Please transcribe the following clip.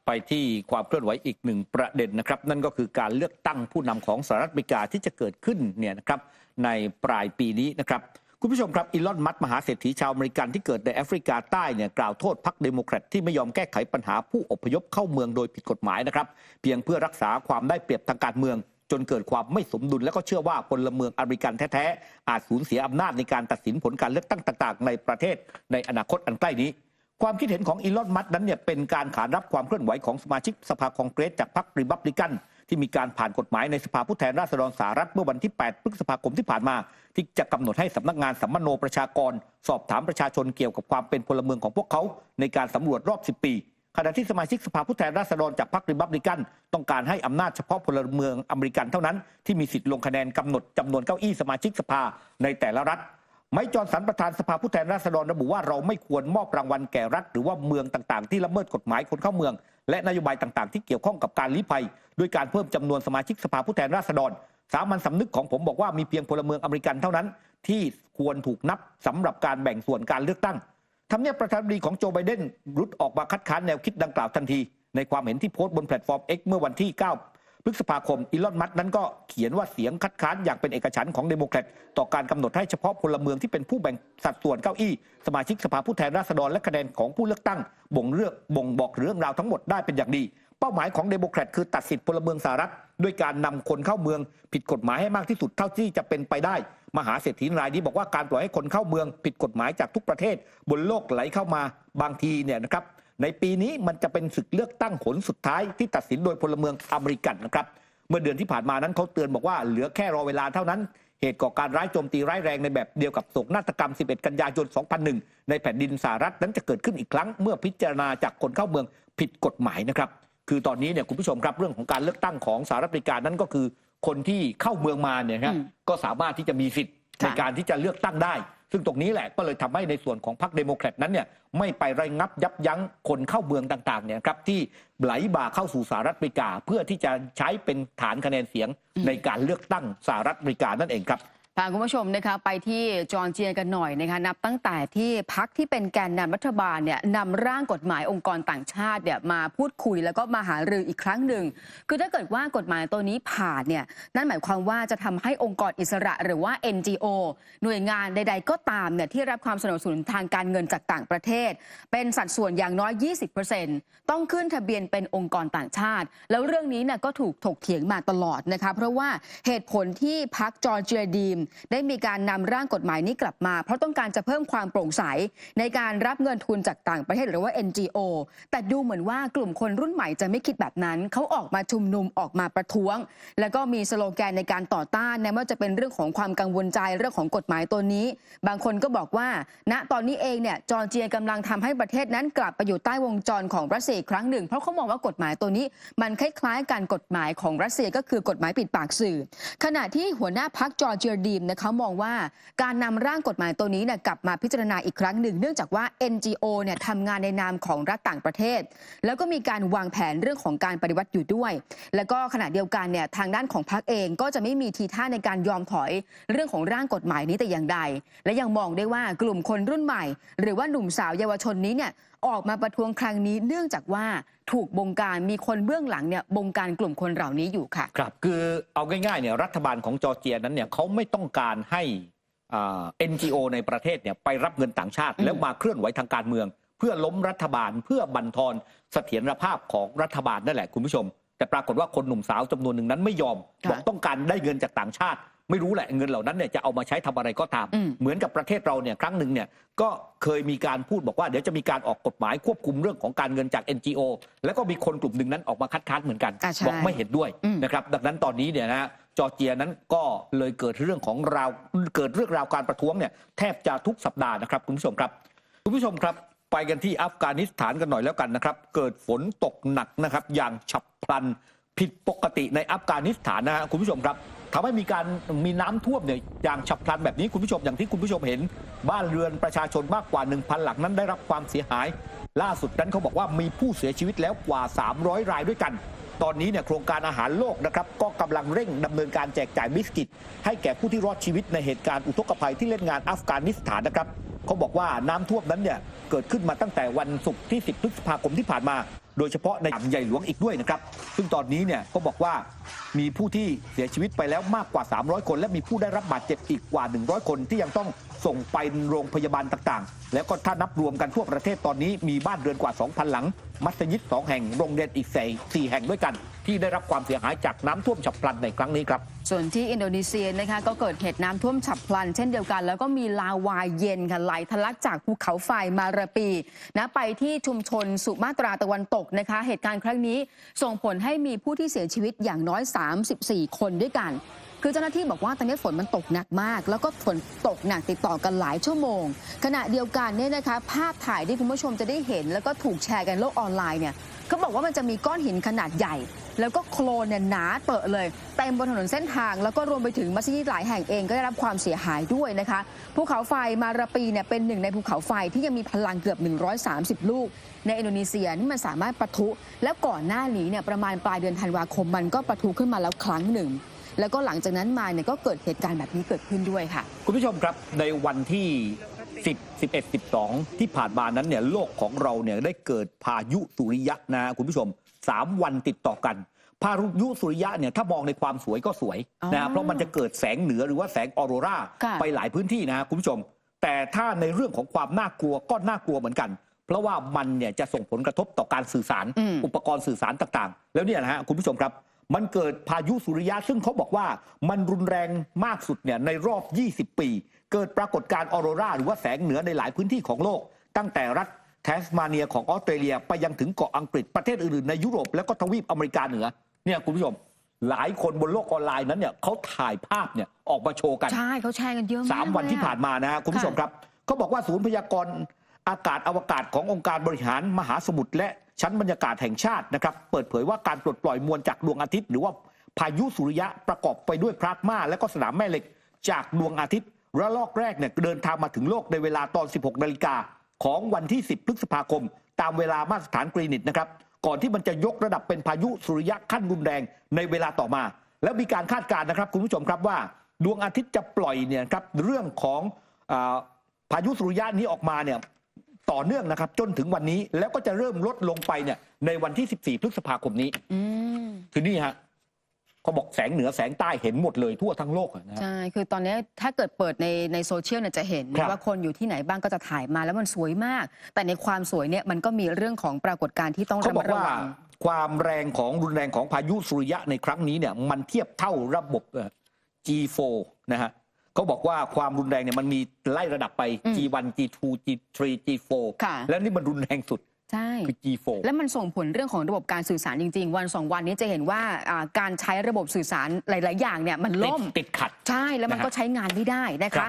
ไปที่ความเคลื่อนไหวอีกหนึ่งประเด็นนะครับนั่นก็คือการเลือกตั้งผู้นำของสหรัฐอเมริกาที่จะเกิดขึ้นเนี่ยนะครับในปลายปีนี้นะครับคุณผู้ชมครับอีลอนมัสก์มหาเศรษฐีชาวอเมริกันที่เกิดในแอฟริกาใต้เนี่ยกล่าวโทษพรรคเดโมแครตที่ไม่ยอมแก้ไขปัญหาผู้อพยพเข้าเมืองโดยผิดกฎหมายนะครับเพียงเพื่อรักษาความได้เปรียบทางการเมืองจนเกิดความไม่สมดุลและก็เชื่อว่าพลเมืองอเมริกันแท้ๆอาจสูญเสียอำนาจในการตัดสินผลการเลือกตั้งต่างๆในประเทศในอนาคตอันใกล้นี้ความคิดเห็นของอีลอนมัสก์นั้นเนี่ยเป็นการขานรับความเคลื่อนไหวของสมาชิกสภาคองเกรสจากพรรครีพับลิกันที่มีการผ่านกฎหมายในสภาผู้แทนราษฎรสหรัฐเมื่อวันที่ 8 พฤษภาคมที่ผ่านมาที่จะกำหนดให้สำนักงานสัมมโนประชากรสอบถามประชาชนเกี่ยวกับความเป็นพลเมืองของพวกเขาในการสำรวจรอบ 10 ปีขณะที่สมาชิกสภาผู้แทนราษฎรจากพรรครีพับลิกันต้องการให้อำนาจเฉพาะพลเมืองอเมริกันเท่านั้นที่มีสิทธิ์ลงคะแนนกำหนดจำนวนเก้าอี้สมาชิกสภาในแต่ละรัฐไมค์ จอห์นสันประธานสภาผู้แทนราษฎรระบุว่าเราไม่ควรมอบรางวัลแก่รัฐหรือว่าเมืองต่างๆที่ละเมิดกฎหมายคนเข้าเมืองและนโยบายต่างๆที่เกี่ยวข้องกับการลี้ภัยด้วยการเพิ่มจำนวนสมาชิกสภาผู้แทนราษฎรสามัญสำนึกของผมบอกว่ามีเพียงพลเมืองอเมริกันเท่านั้นที่ควรถูกนับสำหรับการแบ่งส่วนการเลือกตั้งทำเนียบประธานาธิบดีของโจไบเดนรุดออกมาคัดค้านแนวคิดดังกล่าวทันทีในความเห็นที่โพสต์บนแพลตฟอร์ม X เมื่อวันที่ 9 พฤษภาคมอีลอนมัสก์นั้นก็เขียนว่าเสียงคัดค้านอย่างเป็นเอกฉันท์ของเดโมแครตต่อการกำหนดให้เฉพาะพลเมืองที่เป็นผู้แบ่งสัดส่วนเก้าอี้สมาชิกสภาผู้แทนราษฎรและคะแนนของผู้เลือกตั้งบ่งบอกเรื่องราวทั้งหมดได้เป็นอย่างดีเป้าหมายของเดโมแครตคือตัดสิทธิพลเมืองสหรัฐด้วยการนำคนเข้าเมืองผิดกฎหมายให้มากที่สุดเท่าที่จะเป็นไปได้มหาเศรษฐีรายนี้บอกว่าการปล่อยให้คนเข้าเมืองผิดกฎหมายจากทุกประเทศบนโลกไหลเข้ามาบางทีเนี่ยนะครับในปีนี้มันจะเป็นศึกเลือกตั้งผลสุดท้ายที่ตัดสินโดยพลเมืองอเมริกันนะครับเมื่อเดือนที่ผ่านมานั้นเขาเตือนบอกว่าเหลือแค่รอเวลาเท่านั้นเหตุก่อการร้ายโจมตีร้ายแรงในแบบเดียวกับโศกนาฏกรรม 11 กันยายน 2001 ในแผ่นดินสหรัฐนั้นจะเกิดขึ้นอีกครั้งเมื่อพิจารณาจากคนเข้าเมืองผิดกฎหมายนะครับคือตอนนี้เนี่ยคุณผู้ชมครับเรื่องของการเลือกตั้งของสหรัฐอเมริกานั้นก็คือคนที่เข้าเมืองมาเนี่ยครับก็สามารถที่จะมีสิทธิ์ในการที่จะเลือกตั้งได้ซึ่งตรงนี้แหละก็เลยทำให้ในส่วนของพรรคเดโมแครตนั้นเนี่ยไม่ไประงับยับยั้งคนเข้าเมืองต่างๆเนี่ยครับที่ไหลบ่าเข้าสู่สหรัฐอเมริกาเพื่อที่จะใช้เป็นฐานคะแนนเสียงในการเลือกตั้งสหรัฐอเมริกานั่นเองครับพาคุณผู้ชมนะคะไปที่จอร์เจียกันหน่อยนะคะนับตั้งแต่ที่พรรคที่เป็นแกนนำรัฐบาลเนี่ยนำร่างกฎหมายองค์กรต่างชาติเนี่ยมาพูดคุยแล้วก็มาหารืออีกครั้งหนึ่งคือถ้าเกิดว่ากฎหมายตัวนี้ผ่านเนี่ยนั่นหมายความว่าจะทำให้องค์กรอิสระหรือว่า NGO หน่วยงานใดๆก็ตามเนี่ยที่รับความสนับสนุนทางการเงินจากต่างประเทศเป็นสัดส่วนอย่างน้อย 20% ต้องขึ้นทะเบียนเป็นองค์กรต่างชาติแล้วเรื่องนี้เนี่ยก็ถูกถกเถียงมาตลอดนะคะเพราะว่าเหตุผลที่พรรคจอร์เจียดีมได้มีการนำร่างกฎหมายนี้กลับมาเพราะต้องการจะเพิ่มความโปร่งใสในการรับเงินทุนจากต่างประเทศหรือว่า NGO แต่ดูเหมือนว่ากลุ่มคนรุ่นใหม่จะไม่คิดแบบนั้นเขาออกมาชุมนุมออกมาประท้วงแล้วก็มีสโลแกนในการต่อต้านนะว่าจะเป็นเรื่องของความกังวลใจเรื่องของกฎหมายตัวนี้บางคนก็บอกว่าณตอนนี้เองเนี่ยจอร์เจียกำลังทำให้ประเทศนั้นกลับไปอยู่ใต้วงจรของรัสเซียอีกครั้งหนึ่งเพราะเขามองว่ากฎหมายตัวนี้มันคล้ายๆกันกฎหมายของรัสเซียก็คือกฎหมายปิดปากสื่อขณะที่หัวหน้าพรรคจอร์เจียดีมนะคะมองว่าการนำร่างกฎหมายตัวนี้เนี่ยกลับมาพิจารณาอีกครั้งหนึ่งเนื่องจากว่า NGO เนี่ยทำงานในนามของรัฐต่างประเทศแล้วก็มีการวางแผนเรื่องของการปฏิวัติอยู่ด้วยแล้วก็ขณะเดียวกันเนี่ยทางด้านของพรรคเองก็จะไม่มีทีท่าในการยอมถอยเรื่องของร่างกฎหมายนี้แต่อย่างใดและยังมองได้ว่ากลุ่มคนรุ่นใหม่หรือว่าหนุ่มสาวเยาวชนนี้เนี่ยออกมาประท้วงครั้งนี้เนื่องจากว่าถูกบงการมีคนเบื้องหลังเนี่ยบงการกลุ่มคนเหล่านี้อยู่ค่ะครับคือเอาง่ายๆเนี่ยรัฐบาลของจอร์เจียนั้นเนี่ยเขาไม่ต้องการให้NGO ในประเทศเนี่ยไปรับเงินต่างชาติแล้วมาเคลื่อนไหวทางการเมืองเพื่อล้มรัฐบาลเพื่อบั่นทอนเสถียรภาพของรัฐบาลนั่นแหละคุณผู้ชมแต่ปรากฏว่าคนหนุ่มสาวจำนวนหนึ่งนั้นไม่ยอมบอกต้องการได้เงินจากต่างชาติไม่รู้แหละเงินเหล่านั้นเนี่ยจะเอามาใช้ทำอะไรก็ตามเหมือนกับประเทศเราเนี่ยครั้งหนึ่งเนี่ยก็เคยมีการพูดบอกว่าเดี๋ยวจะมีการออกกฎหมายควบคุมเรื่องของการเงินจาก NGO แล้วก็มีคนกลุ่มหนึ่งนั้นออกมาคัดค้านเหมือนกันบอกไม่เห็นด้วยนะครับดังนั้นตอนนี้เนี่ยนะจอร์เจียนั้นก็เลยเกิดเรื่องราวการประท้วงเนี่ยแทบจะทุกสัปดาห์นะครับคุณผู้ชมครับไปกันที่อัฟกานิสถานกันหน่อยแล้วกันนะครับเกิดฝนตกหนักนะครับอย่างฉับพลันผิดปกติในอัฟกานิสถานนะฮะคุณผู้ชมครับทำให้มีน้ำท่วมเนี่ยอย่างฉับพลันแบบนี้คุณผู้ชมอย่างที่คุณผู้ชมเห็นบ้านเรือนประชาชนมากกว่า 1,000 หลังนั้นได้รับความเสียหายล่าสุดนั้นเขาบอกว่ามีผู้เสียชีวิตแล้วกว่า300 รายด้วยกันตอนนี้เนี่ยโครงการอาหารโลกนะครับก็กำลังเร่งดำเนินการแจกจ่ายบิสกิตให้แก่ผู้ที่รอดชีวิตในเหตุการณ์อุทกภัยที่เล่นงานอัฟกานิสถานนะครับเขาบอกว่าน้ำท่วมนั้นเนี่ยเกิดขึ้นมาตั้งแต่วันศุกร์ที่10 พฤษภาคมที่ผ่านมา โดยเฉพาะในใหญ่หลวงอีกด้วยนะครับซึ่งตอนนี้เนี่ยก็บอกว่ามีผู้ที่เสียชีวิตไปแล้วมากกว่า300คนและมีผู้ได้รับบาดเจ็บอีกกว่า100คนที่ยังต้องส่งไปโรงพยาบาลต่างๆแล้วก็ถ้านับรวมกันทั่วประเทศตอนนี้มีบ้านเรือนกว่า 2,000 หลังมัสยิด2แห่งโรงเรียนอีก4แห่งด้วยกันที่ได้รับความเสียหายจากน้ำท่วมฉับพลันในครั้งนี้ครับส่วนที่อินโดนีเซียนะคะก็เกิดเหตุน้ำท่วมฉับพลันเช่นเดียวกันแล้วก็มีลาวาเย็นค่ะไหลทะลักจากภูเขาไฟมาราปีนะไปที่ชุมชนสุมาตราตะวันตกนะคะเหตุการณ์ครั้งนี้ส่งผลให้มีผู้ที่เสียชีวิตอย่างน้อย34คนด้วยกันคือเจ้าหน้าที่บอกว่าตอนนี้ฝนมันตกหนักมากแล้วก็ฝนตกหนักติดต่อกันหลายชั่วโมงขณะเดียวกันเนี่ยนะคะภาพถ่ายที่คุณผู้ชมจะได้เห็นแล้วก็ถูกแชร์กันโลกออนไลน์เนี่ยเขาบอกว่ามันจะมีก้อนหินขนาดใหญ่แล้วก็โคลนเนี่ยหนาเตอะเลยเต็มบนถนนเส้นทางแล้วก็รวมไปถึงมัสยิดหลายแห่งเองก็ได้รับความเสียหายด้วยนะคะภูเขาไฟมาราปีเนี่ยเป็นหนึ่งในภูเขาไฟที่ยังมีพลังเกือบ130ลูกในอินโดนีเซียนี่มันสามารถปะทุแล้วก่อนหน้านี้เนี่ยประมาณปลายเดือนธันวาคมมันก็ปะทุขึ้นมาแล้วครั้งหนึ่งแล้วก็หลังจากนั้นมาเนี่ยก็เกิดเหตุการณ์แบบนี้เกิดขึ้นด้วยค่ะคุณผู้ชมครับในวันที่10 11 12ที่ผ่านมานั้นเนี่ยโลกของเราเนี่ยได้เกิดพายุสุริยะนะคุณผู้ชม3วันติดต่อกันพายุสุริยะเนี่ยถ้ามองในความสวยก็สวยนะเพราะมันจะเกิดแสงเหนือหรือว่าแสงออโรราไปหลายพื้นที่นะคุณผู้ชมแต่ถ้าในเรื่องของความน่ากลัวก็น่ากลัวเหมือนกันเพราะว่ามันเนี่ยจะส่งผลกระทบต่อการสื่อสารอุปกรณ์สื่อสารต่างๆแล้วเนี่ยนะฮะคุณผู้ชมครับมันเกิดพายุสุริยะซึ่งเขาบอกว่ามันรุนแรงมากสุดเนี่ยในรอบ20ปีเกิดปรากฏการณ์ออโรราหรือว่าแสงเหนือในหลายพื้นที่ของโลกตั้งแต่รัฐแทสมาเนียของออสเตรเลียไปยังถึงเกาะอังกฤษประเทศอื่นๆในยุโรปแล้วก็ทวีปอเมริกาเหนือเนี่ยคุณผู้ชมหลายคนบนโลกออนไลน์นั้นเนี่ยเขาถ่ายภาพเนี่ยออกมาโชว์กันใช่เขาแชร์กันเยอะมาก3วันที่ผ่านมานะคุณผู้ชมครับเขาบอกว่าศูนย์พยากรณ์อากาศอวกาศขององค์การบริหารมหาสมุทรและชั้นบรรยากาศแห่งชาตินะครับเปิดเผยว่าการปลดปล่อยมวลจากดวงอาทิตย์หรือว่าพายุสุริยะประกอบไปด้วยพลาสมาและก็สนามแม่เหล็กจากดวงอาทิตย์ระลอกแรกเนี่ยเดินทางมาถึงโลกในเวลาตอน 16 นาฬิกาของวันที่ 10 พฤษภาคมตามเวลามาตรฐานกรีนิชนะครับก่อนที่มันจะยกระดับเป็นพายุสุริยะขั้นรุนแรงในเวลาต่อมาแล้วมีการคาดการณ์นะครับคุณผู้ชมครับว่าดวงอาทิตย์จะปล่อยเนี่ยครับเรื่องของพายุสุริยะนี้ออกมาเนี่ยต่อเนื่องนะครับจนถึงวันนี้แล้วก็จะเริ่มลดลงไปเนี่ยในวันที่ 14 พฤษภาคมนี้คือนี่ฮะเขาบอกแสงเหนือแสงใต้เห็นหมดเลยทั่วทั้งโลกนะใช่คือตอนนี้ถ้าเกิดเปิดในโซเชียลเนี่ยจะเห็นว่าคนอยู่ที่ไหนบ้างก็จะถ่ายมาแล้วมันสวยมากแต่ในความสวยเนี่ยมันก็มีเรื่องของปรากฏการณ์ที่ต้องระมัดระวังความแรงของรุนแรงของพายุสุริยะในครั้งนี้เนี่ยมันเทียบเท่าระบบ G4 นะฮะเขาบอกว่าความรุนแรงเนี่ยมันมีไล่ระดับไป G1 G2 G3 G4 แล้วนี่มันรุนแรงสุดใช่คือ G4 แล้วมันส่งผลเรื่องของระบบการสื่อสารจริงๆวัน2วันนี้จะเห็นว่าการใช้ระบบสื่อสารหลายๆอย่างเนี่ยมันล่มติดขัดใช่แล้วมันก็ใช้งานไม่ได้นะคะ